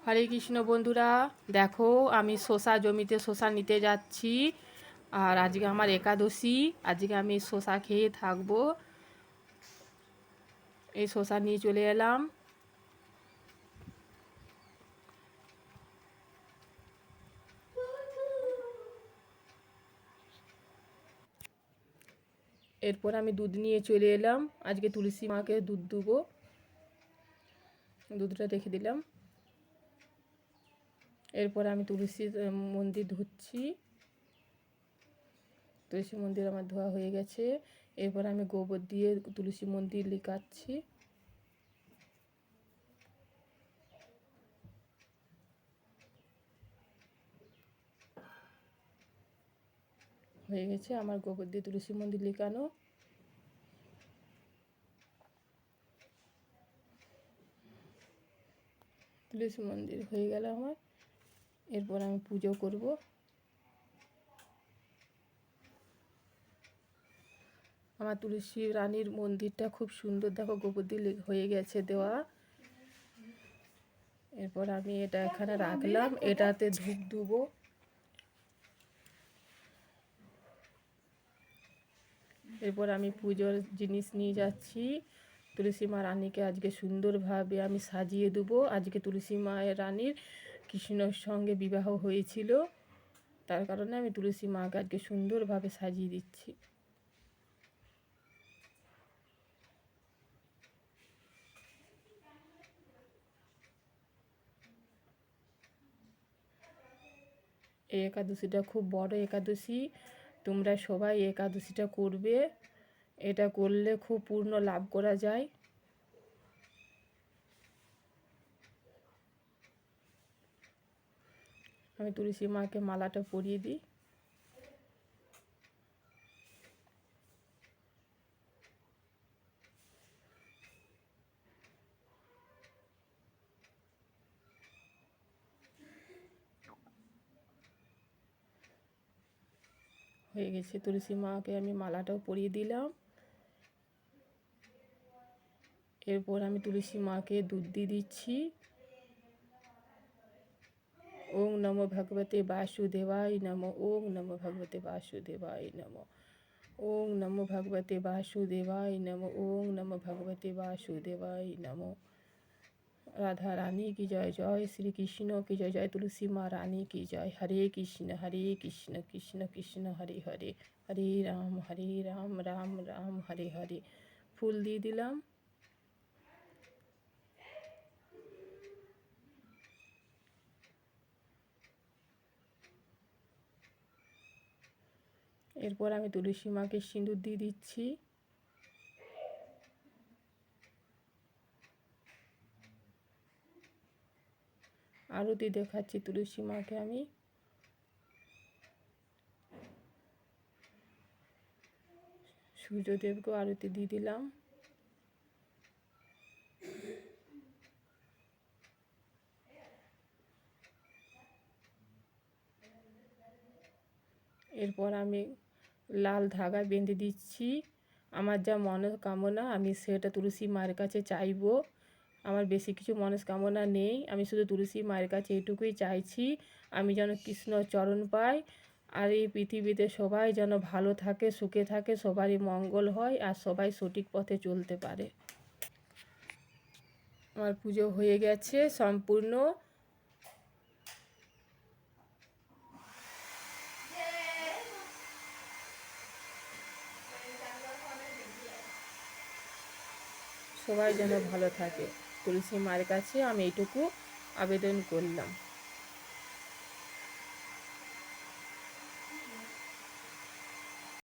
হরে কৃষ্ণ বন্ধুরা, দেখো আমি শসা জমিতে শসা নিতে যাচ্ছি। আর আজকে আমার একাদশী, আজকে আমি শসা খেয়ে থাকবো। এই শসা নিয়ে চলে এলাম। এরপর আমি দুধ নিয়ে চলে এলাম। আজকে তুলসী মাকে দুধ দেবো। দুধটা রেখে দিলাম। এরপর আমি তুলসী মন্দির ধুচ্ছি। তুলসী মন্দির আমার ধোয়া হয়ে গেছে। এরপর আমি গোবর দিয়ে তুলসী মন্দির লিকাচ্ছি। হয়ে গেছে আমার গোবর দিয়ে তুলসী মন্দির লিকানো। তুলসী মন্দির হয়ে গেল আমার। এরপর আমি পুজো করব। আমার তুলসী রানীর মন্দিরটা খুব সুন্দর, দেখো গোবর দিয়ে হয়ে গেছে দেওয়া। এরপর আমি এটা এখানে রাখলাম, এটাতে ধূপ দেবো। এরপর আমি পুজোর জিনিস নিয়ে যাচ্ছি। তুলসী মা রানীকে আজকে সুন্দরভাবে আমি সাজিয়ে দেবো। আজকে তুলসী মায়ের রানীর কৃষ্ণর সঙ্গে বিবাহ হয়েছিল, তার কারণে আমি তুলসী মাকে আজকে সুন্দরভাবে সাজিয়ে দিচ্ছি। এই একাদশীটা খুব বড় একাদশী, তোমরা সবাই একাদশীটা করবে। এটা করলে খুব পূর্ণ লাভ করা যায়। আমি তুলসী মাকে মালাটা পরিয়ে দিই। হয়ে গেছে, তুলসী মাকে আমি মালাটাও পরিয়ে দিলাম। এরপর আমি তুলসী মাকে দুধ দিয়ে দিচ্ছি। ওং নমো ভগবতে বাসুদেবায় নমো, ওং নমো ভগবতে বাসুদেবায় নমো, ওং নমো ভগবতে বাসুদেবায় নমো, ওং নমো ভগবতে বাসুদেবায় নমো। রাধা রানী কি জয়, জয় শ্রীকৃষ্ণ কি জয়, জয় তুলসী মা রানী কি জয়। হরে কৃষ্ণ কৃষ্ণ কৃষ্ণ হরে হরে, হরে রাম রাম রাম হরে হরে। ফুল দিয়ে দিলাম। এরপর আমি তুলসী মাকে সিঁদুর দিয়ে দিচ্ছি। আরতি দেখাচ্ছি তুলসী মাকে আমি। সূর্যদেবকেও আরতি দিয়ে দিলাম। এরপর আমি লাল ধাগা বেঁধে দিচ্ছি। আমার যা মনস্কামনা আমি সেটা তুলসী মায়ের কাছে চাইবো। আমার বেশি কিছু মনস্কামনা নেই, আমি শুধু তুলসী মায়ের কাছে এইটুকুই চাইছি, আমি যেন কৃষ্ণ চরণ পাই। আর এই পৃথিবীতে সবাই যেন ভালো থাকে, সুখে থাকে, সবারই মঙ্গল হয় আর সবাই সঠিক পথে চলতে পারে। আমার পুজো হয়ে গেছে সম্পূর্ণ। সবাই যেন ভালো থাকে, তুলসী মায়ের কাছে আমি এইটুকু আবেদন করলাম।